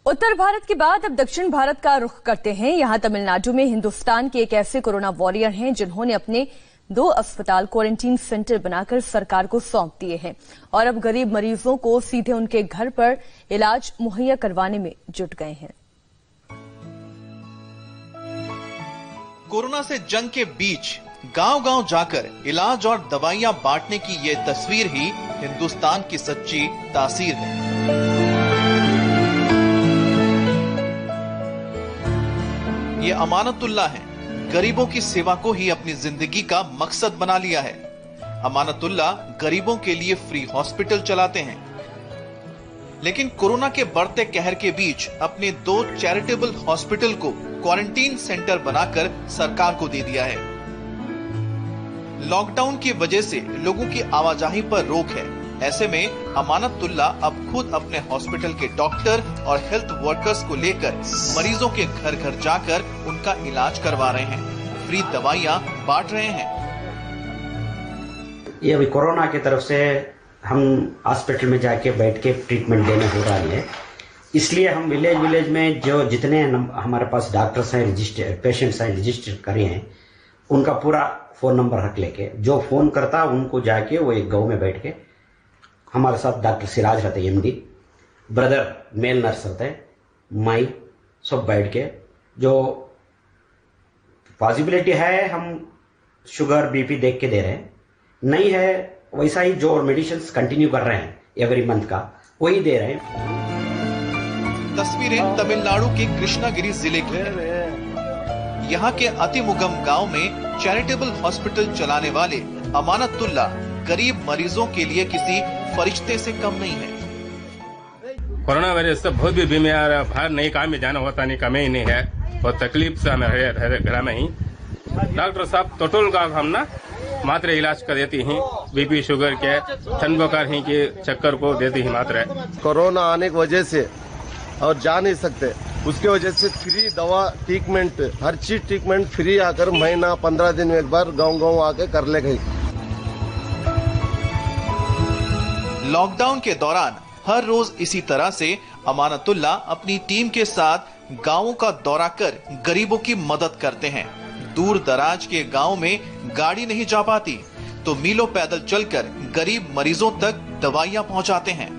उत्तर भारत के बाद अब दक्षिण भारत का रुख करते हैं। यहां तमिलनाडु में हिंदुस्तान के एक ऐसे कोरोना वॉरियर हैं जिन्होंने अपने 2 अस्पताल क्वारंटीन सेंटर बनाकर सरकार को सौंप दिए हैं और अब गरीब मरीजों को सीधे उनके घर पर इलाज मुहैया करवाने में जुट गए हैं। कोरोना से जंग के बीच गांव-गांव जाकर इलाज और दवाइयां बांटने की ये तस्वीर ही हिंदुस्तान की सच्ची तासीर है। ये अमानतुल्लाह है, गरीबों की सेवा को ही अपनी जिंदगी का मकसद बना लिया है। अमानतुल्लाह गरीबों के लिए फ्री हॉस्पिटल चलाते हैं, लेकिन कोरोना के बढ़ते कहर के बीच अपने 2 चैरिटेबल हॉस्पिटल को क्वारंटीन सेंटर बनाकर सरकार को दे दिया है। लॉकडाउन की वजह से लोगों की आवाजाही पर रोक है। ऐसे में अमानतुल्लाह अब खुद अपने हॉस्पिटल के डॉक्टर और हेल्थ वर्कर्स को लेकर मरीजों के घर घर जाकर उनका इलाज करवा रहे हैं, फ्री दवाइयां बांट रहे हैं। ये अभी कोरोना की तरफ से हम हॉस्पिटल में जाके बैठ के ट्रीटमेंट देने हो रहा है, इसलिए हम विलेज में जो जितने हमारे पास डॉक्टर्स हैं, रजिस्टर पेशेंट्स हैं, रजिस्टर करे हैं, उनका पूरा फोन नंबर रख लेके जो फोन करता उनको जाके वो एक गाँव में बैठ के हमारे साथ डॉक्टर सिराज रहते हैं, एमडी, ब्रदर मेल नर्स रहते हैं, माई सब बैठ के जो पॉसिबिलिटी है हम शुगर बीपी देख के दे रहे हैं, नहीं है वैसा ही जो मेडिसिन कंटिन्यू कर रहे हैं एवरी मंथ का वही दे रहे हैं। तस्वीरें तमिलनाडु के कृष्णागिरी जिले की है। यहाँ के अतिमुगम गांव में चैरिटेबल हॉस्पिटल चलाने वाले अमानतुल्लाह गरीब मरीजों के लिए किसी फरिश्ते से कम नहीं है। कोरोना वायरस से बहुत भी बीमार बाहर नहीं, काम में जाना होता नहीं, कमी ही नहीं है, बहुत तकलीफ से हमें घर में ही डॉक्टर साहब टोटल का हम ना मात्र इलाज कर देती हैं, बीपी शुगर के ठंड बुखार ही के चक्कर को देती ही मात्र। कोरोना आने की वजह से और जा नहीं सकते, उसके वजह से फ्री दवा ट्रीटमेंट हर चीज ट्रीटमेंट फ्री आकर महीना 15 दिन में एक बार गाँव आके कर ले गई। लॉकडाउन के दौरान हर रोज इसी तरह से अमानतुल्लाह अपनी टीम के साथ गांवों का दौरा कर गरीबों की मदद करते हैं। दूर दराज के गांव में गाड़ी नहीं जा पाती तो मीलों पैदल चलकर गरीब मरीजों तक दवाइयां पहुंचाते हैं।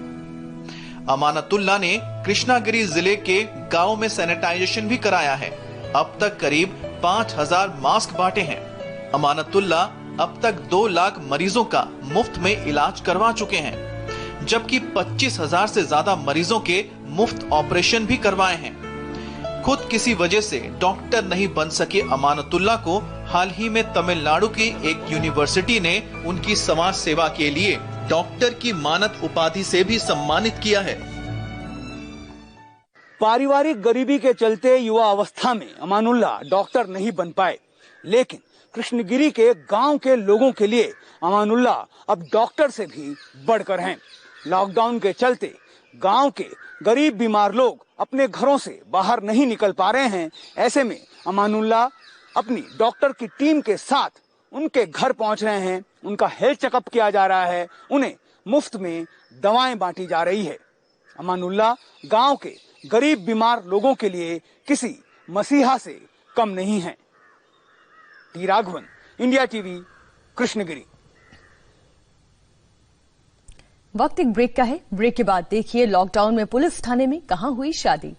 अमानतुल्लाह ने कृष्णागिरी जिले के गांव में सैनिटाइजेशन भी कराया है। अब तक करीब 5000 मास्क बांटे हैं। अमानतुल्लाह अब तक 2 लाख मरीजों का मुफ्त में इलाज करवा चुके हैं, जबकि 25,000 से ज्यादा मरीजों के मुफ्त ऑपरेशन भी करवाए हैं। खुद किसी वजह से डॉक्टर नहीं बन सके अमानतुल्लाह को हाल ही में तमिलनाडु की एक यूनिवर्सिटी ने उनकी समाज सेवा के लिए डॉक्टर की मानद उपाधि से भी सम्मानित किया है। पारिवारिक गरीबी के चलते युवा अवस्था में अमानुल्लाह डॉक्टर नहीं बन पाए, लेकिन कृष्णगिरी के गांव के लोगों के लिए अमानुल्लाह अब डॉक्टर से भी बढ़कर हैं। लॉकडाउन के चलते गांव के गरीब बीमार लोग अपने घरों से बाहर नहीं निकल पा रहे हैं। ऐसे में अमानुल्लाह अपनी डॉक्टर की टीम के साथ उनके घर पहुंच रहे हैं, उनका हेल्थ चेकअप किया जा रहा है, उन्हें मुफ्त में दवाएं बांटी जा रही है। अमानुल्लाह गांव के गरीब बीमार लोगों के लिए किसी मसीहा से कम नहीं है। T Raghavan, India TV, Krishnagiri. वक्त एक ब्रेक का है। ब्रेक के बाद देखिए लॉकडाउन में पुलिस थाने में कहां हुई शादी।